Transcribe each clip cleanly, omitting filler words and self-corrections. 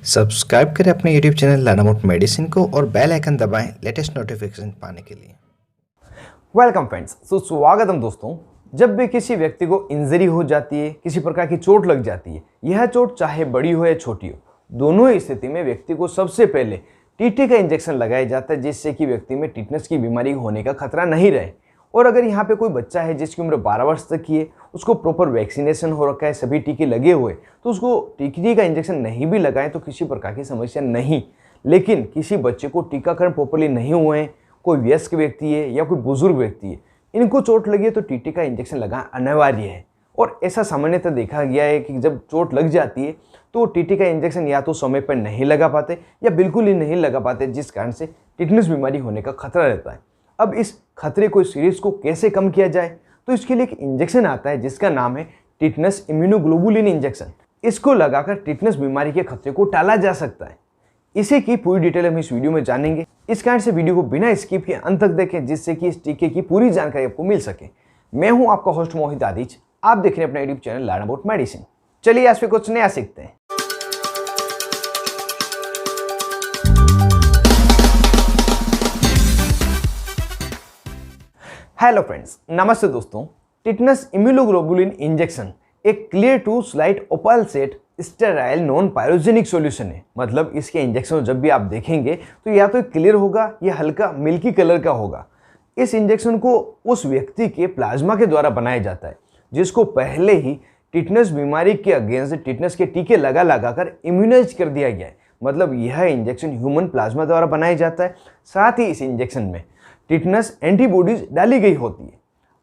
Subscribe करें अपने YouTube channel लाडामोट medicine को और बेल आइकन दबाएं लेटेस्ट नोटिफिकेशन पाने के लिए। वेलकम फ्रेंड्स, स्वागतम दोस्तों। जब भी किसी व्यक्ति को इंजरी हो जाती है, किसी प्रकार की चोट लग जाती है, यह चोट चाहे बड़ी हो या छोटी हो, दोनों ही स्थिति में व्यक्ति को सबसे पहले टीटी का इंजेक्शन लगाया जाता है, जिससे कि व्यक्ति में टिटनेस की बीमारी होने का खतरा नहीं रहे। और अगर यहाँ पे कोई बच्चा है जिसकी उम्र 12 वर्ष तक की है, उसको प्रॉपर वैक्सीनेशन हो रखा है, सभी टीके लगे हुए, तो उसको टीके का इंजेक्शन नहीं भी लगाएं तो किसी प्रकार की समस्या नहीं। लेकिन किसी बच्चे को टीकाकरण प्रॉपरली नहीं हुए हैं, कोई वयस्क व्यक्ति है या कोई बुजुर्ग व्यक्ति है, इनको चोट लगी है तो टीटी का इंजेक्शन लगाना अनिवार्य है। और ऐसा सामान्यतः देखा गया है कि जब चोट लग जाती है तो टीटी का इंजेक्शन या तो समय पर नहीं लगा पाते या बिल्कुल ही नहीं लगा पाते, जिस कारण से टिटनेस बीमारी होने का खतरा रहता है। अब इस खतरे को, सीरीज को कैसे कम किया जाए, तो इसके लिए एक इंजेक्शन आता है जिसका नाम है टिटनेस इम्यूनोग्लोबुलिन इंजेक्शन। इसको लगाकर टिटनेस बीमारी के खतरे को टाला जा सकता है। इसी की पूरी डिटेल हम इस वीडियो में जानेंगे। इस कारण से वीडियो को बिना स्किप किए अंत तक देखें, जिससे कि इस टीके की पूरी जानकारी आपको मिल सके। मैं हूं आपका होस्ट मोहित आदिज, आप देख रहे हैं अपना यूट्यूब चैनल लाडामोट मेडिसिन। चलिए आज पे कुछ नया सीखते हैं। हेलो फ्रेंड्स, नमस्ते दोस्तों। टिटनेस इम्यूनोग्लोबुलिन इंजेक्शन एक clear to slight opalescent sterile non pyrogenic solution है। मतलब इसके इंजेक्शन जब भी आप देखेंगे तो या तो क्लियर होगा या हल्का मिल्की कलर का होगा। इस इंजेक्शन को उस व्यक्ति के प्लाज्मा के द्वारा बनाया जाता है जिसको पहले ही टिटनेस बीमारी के अगेंस्ट टिटनेस के टीके लगा कर इम्यूनाइज कर दिया गया है। मतलब यह इंजेक्शन ह्यूमन प्लाज्मा द्वारा बनाया जाता है। साथ ही इस इंजेक्शन में टिटनेस एंटीबॉडीज डाली गई होती है।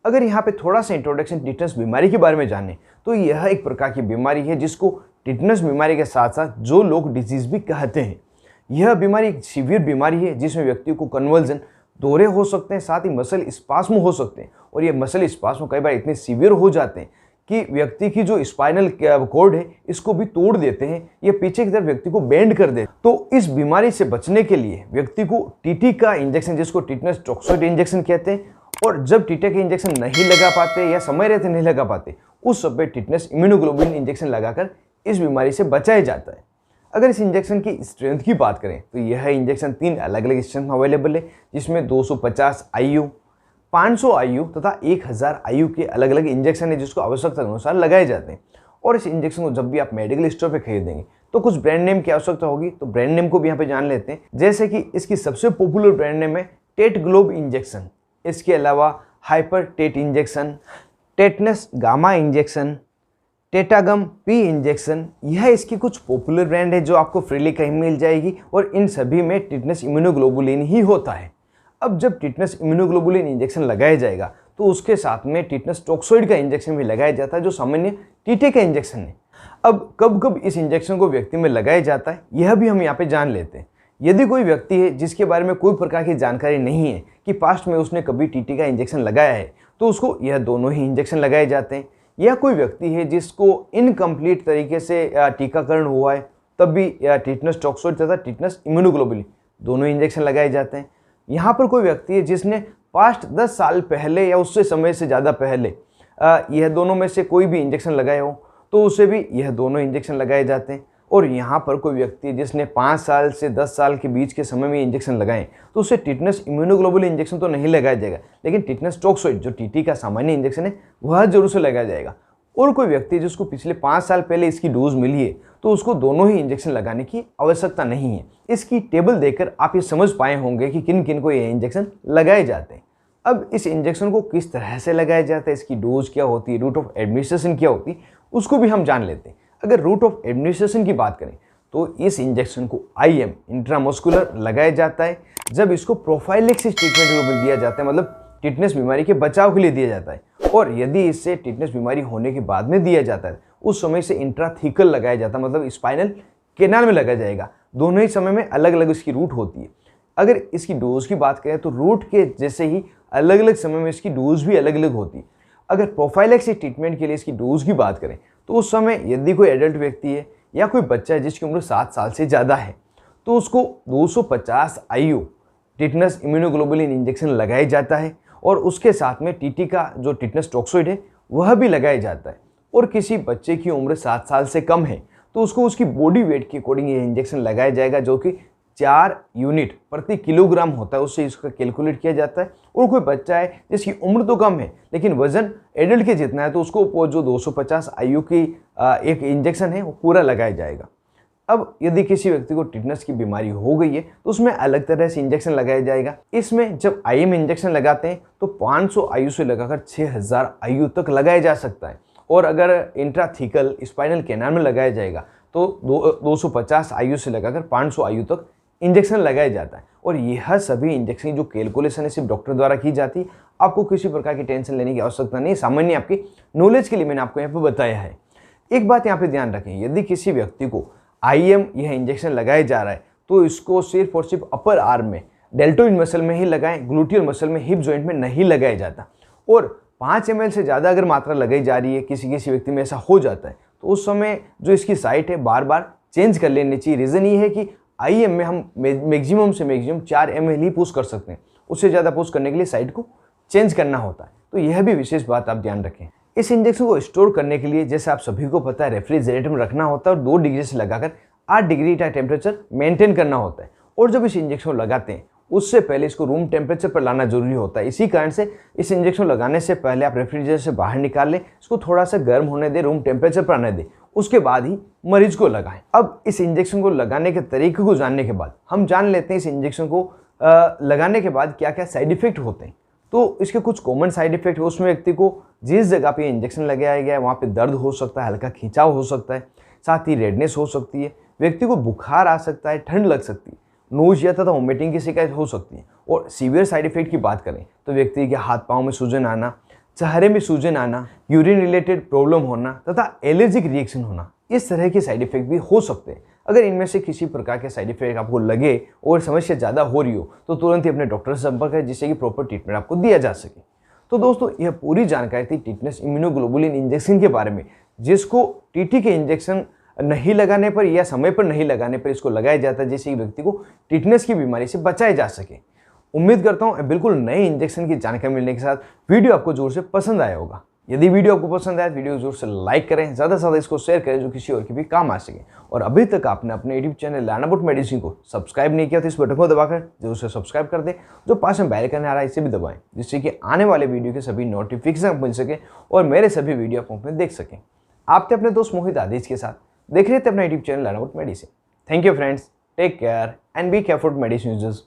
अगर यहाँ पे थोड़ा सा इंट्रोडक्शन टिटनेस बीमारी के बारे में जाने तो यह एक प्रकार की बीमारी है जिसको टिटनेस बीमारी के साथ साथ जो लोग डिजीज भी कहते हैं। यह बीमारी एक सीवियर बीमारी है जिसमें व्यक्ति को कन्वर्जन, दौरे हो सकते हैं, साथ ही मसल स्पास्म हो सकते हैं। और ये मसल स्पास्म कई बार इतने सीवियर हो जाते हैं कि व्यक्ति की जो स्पाइनल कॉर्ड है इसको भी तोड़ देते हैं, ये पीछे की तरफ व्यक्ति को बेंड कर देते हैं। तो इस बीमारी से बचने के लिए व्यक्ति को टीटी का इंजेक्शन, जिसको टिटनेस टॉक्सोइड इंजेक्शन कहते हैं, और जब टीटी का इंजेक्शन नहीं लगा पाते या समय रहते नहीं लगा पाते, उस समय टिटनेस इम्यूनोग्लोबुलिन इंजेक्शन लगाकर इस बीमारी से बचाया जाता है। अगर इस इंजेक्शन की स्ट्रेंथ की बात करें तो यह इंजेक्शन 3 अलग अलग स्ट्रेंथ में अवेलेबल है, जिसमें 250 IU, 500 IU तथा 1000 IU के अलग अलग इंजेक्शन है जिसको आवश्यकता अनुसार लगाए जाते हैं। और इस इंजेक्शन को जब भी आप मेडिकल स्टोर पे खरीदेंगे तो कुछ ब्रांड नेम की आवश्यकता होगी, तो ब्रांड नेम को भी यहाँ पे जान लेते हैं। जैसे कि इसकी सबसे पॉपुलर ब्रांड नेम है टेट ग्लोब इंजेक्शन। इसके अलावा Hyper Tet injection, tetanus gamma injection, Tetagam P injection, यह इसकी कुछ पॉपुलर ब्रांड है जो आपको फ्रीली कहीं मिल जाएगी। और इन सभी में टिटनेस इम्यूनोग्लोबुलिन ही होता है। अब जब टिटनेस इम्यूनोग्लोबुलिन इंजेक्शन लगाया जाएगा तो उसके साथ में टिटनेस टॉक्सोइड का इंजेक्शन भी लगाया जाता है, जो सामान्य टीटी का इंजेक्शन है। अब कब कब इस इंजेक्शन को व्यक्ति में लगाया जाता है यह भी हम यहाँ पे जान लेते हैं। यदि कोई व्यक्ति है जिसके बारे में कोई प्रकार की जानकारी नहीं है कि पास्ट में उसने कभी टीटी का इंजेक्शन लगाया है, तो उसको यह दोनों ही इंजेक्शन लगाए जाते हैं। या कोई व्यक्ति है जिसको इनकम्प्लीट तरीके से टीकाकरण हुआ है, तब भी टिटनेस टॉक्सोइड तथा टिटनेस इम्यूनोग्लोबुलिन दोनों इंजेक्शन लगाए जाते हैं। यहाँ पर कोई व्यक्ति है जिसने पास्ट 10 साल पहले या उससे समय से ज़्यादा पहले यह दोनों में से कोई भी इंजेक्शन लगाए हो तो उसे भी यह दोनों इंजेक्शन लगाए जाते हैं। और यहाँ पर कोई व्यक्ति है जिसने 5 साल से 10 साल के बीच के समय में इंजेक्शन लगाए तो उसे टिटनेस इम्यूनोग्लोबुलिन इंजेक्शन तो नहीं लगाया जाएगा, लेकिन टिटनेस टॉक्सोइड जो टीटी का सामान्य इंजेक्शन है वह जरूर से लगाया जाएगा। और कोई व्यक्ति जिसको पिछले 5 साल पहले इसकी डोज मिली है तो उसको दोनों ही इंजेक्शन लगाने की आवश्यकता नहीं है। इसकी टेबल देखकर आप ये समझ पाए होंगे कि किन किन को ये इंजेक्शन लगाए जाते हैं। अब इस इंजेक्शन को किस तरह से लगाया जाता है, इसकी डोज क्या होती है, रूट ऑफ एडमिनिस्ट्रेशन क्या होती है, उसको भी हम जान लेते हैं। अगर रूट ऑफ एडमिनिस्ट्रेशन की बात करें तो इस इंजेक्शन को IM इंट्रामस्कुलर लगाया जाता है जब इसको प्रोफाइलेक्सिस ट्रीटमेंट के रूप में दिया जाता है, मतलब टिटनेस बीमारी के बचाव के लिए दिया जाता है। और यदि इससे टिटनेस बीमारी होने के बाद में दिया जाता है उस समय से इंट्राथीकल लगाया जाता है, मतलब स्पाइनल कैनाल में लगाया जाएगा। दोनों ही समय में अलग अलग इसकी रूट होती है। अगर इसकी डोज की बात करें तो रूट के जैसे ही अलग अलग समय में इसकी डोज भी अलग अलग होती है। अगर प्रोफाइलेक्सिस ट्रीटमेंट के लिए इसकी डोज की बात करें तो उस समय यदि कोई एडल्ट व्यक्ति है या कोई बच्चा है जिसकी उम्र 7 साल से ज़्यादा है तो उसको 250 IU टिटनेस इम्यूनोग्लोबुलिन इंजेक्शन लगाया जाता है। और उसके साथ में टीटी का जो टिटनेस टॉक्सोइड है वह भी लगाया जाता है। और किसी बच्चे की उम्र 7 साल से कम है तो उसको उसकी बॉडी वेट के अकॉर्डिंग ये इंजेक्शन लगाया जाएगा, जो कि 4 यूनिट प्रति किलोग्राम होता है, उससे इसका कैलकुलेट किया जाता है। और कोई बच्चा है जिसकी उम्र तो कम है लेकिन वजन एडल्ट के जितना है, तो उसको वो जो 250 IU की एक इंजेक्शन है वो पूरा लगाया जाएगा। अब यदि किसी व्यक्ति को टिटनस की बीमारी हो गई है तो उसमें अलग तरह से इंजेक्शन लगाया जाएगा। इसमें जब IM इंजेक्शन लगाते हैं तो 500 IU से लगाकर 6000 IU तक लगाया जा सकता है, और अगर इंट्राथीकल स्पाइनल कैनाल में लगाया जाएगा तो 250 IU से लगाकर 500 IU तक इंजेक्शन लगाया जाता है। और यह सभी इंजेक्शन जो कैलकुलेशन है सिर्फ डॉक्टर द्वारा की जाती है, आपको किसी प्रकार की टेंशन लेने की आवश्यकता नहीं, सामान्य आपकी नॉलेज के लिए मैंने आपको यहाँ पे बताया है। एक बात यहाँ पे ध्यान रखें, यदि किसी व्यक्ति को IM यह इंजेक्शन लगाया जा रहा है तो इसको सिर्फ और सिर्फ अपर आर्म में डेल्टोइड मसल में ही लगाएं, ग्लूटियल मसल में, हिप जॉइंट में नहीं लगाया जाता। और 5 ml से ज़्यादा अगर मात्रा लगाई जा रही है, किसी व्यक्ति में ऐसा हो जाता है, तो उस समय जो इसकी साइट है बार बार चेंज कर लेनी चाहिए। रीज़न ये है कि IM में हम मैक्सिमम से मैक्सिमम 4 ml ही पुश कर सकते हैं, उससे ज़्यादा पुश करने के लिए साइट को चेंज करना होता है। तो यह भी विशेष बात आप ध्यान रखें। इस इंजेक्शन को स्टोर करने के लिए जैसे आप सभी को पता है रेफ्रिजरेटर में रखना होता है और 2 डिग्री से लगाकर 8 डिग्री का टेम्परेचर मेंटेन करना होता है। और जब इस इंजेक्शन को लगाते हैं उससे पहले इसको रूम टेम्परेचर पर लाना जरूरी होता है। इसी कारण से इस इंजेक्शन लगाने से पहले आप रेफ्रिजरेटर से बाहर निकाल लें, इसको थोड़ा सा गर्म होने दें, रूम टेम्परेचर पर आने दें, उसके बाद ही मरीज को लगाएं। अब इस इंजेक्शन को लगाने के तरीके को जानने के बाद हम जान लेते हैं इस इंजेक्शन को लगाने के बाद क्या क्या साइड इफेक्ट होते हैं। तो इसके कुछ कॉमन साइड इफेक्ट है। उसमें व्यक्ति को जिस जगह पे इंजेक्शन लगाया गया है वहाँ पे दर्द हो सकता है, हल्का खिंचाव हो सकता है, साथ ही रेडनेस हो सकती है, व्यक्ति को बुखार आ सकता है, ठंड लग सकती है, नोजिया तथा वोमिटिंग की शिकायत हो सकती है। और सीवियर साइड इफेक्ट की बात करें तो व्यक्ति के हाथ पाँव में सूजन आना, चेहरे में सूजन आना, यूरिन रिलेटेड प्रॉब्लम होना तथा एलर्जिक रिएक्शन होना, इस तरह के साइड इफेक्ट भी हो सकते हैं। अगर इनमें से किसी प्रकार के साइड इफेक्ट आपको लगे और समस्या ज़्यादा हो रही हो तो तुरंत ही अपने डॉक्टर से संपर्क करें, जिससे कि प्रॉपर ट्रीटमेंट आपको दिया जा सके। तो दोस्तों, यह पूरी जानकारी थी टिटनस इम्यूनोग्लोबुलिन इंजेक्शन के बारे में, जिसको टीटी के इंजेक्शन नहीं लगाने पर या समय पर नहीं लगाने पर इसको लगाया जाता है, जिससे व्यक्ति को टिटनस की बीमारी से बचाया जा सके। उम्मीद करता हूँ बिल्कुल नए इंजेक्शन की जानकारी मिलने के साथ वीडियो आपको जोर से पसंद आया होगा। यदि वीडियो आपको पसंद आया तो वीडियो को जोर से लाइक करें, ज़्यादा से ज़्यादा इसको शेयर करें जो किसी और के भी काम आ सके। और अभी तक आपने अपने YouTube channel learn about medicine को सब्सक्राइब नहीं किया तो इस बटन को दबाकर जरूर से सब्सक्राइब कर दें। जो पास में बेल आइकन आ रहा है इसे भी दबाएं, जिससे कि आने वाले वीडियो के सभी नोटिफिकेशन मिल सके और मेरे सभी वीडियो आप में देख सकें। आप थे अपने दोस्त मोहित आदिज के साथ, देख रहे थे अपना YouTube channel learn about medicine. Thank you friends, take care and be careful medicine users.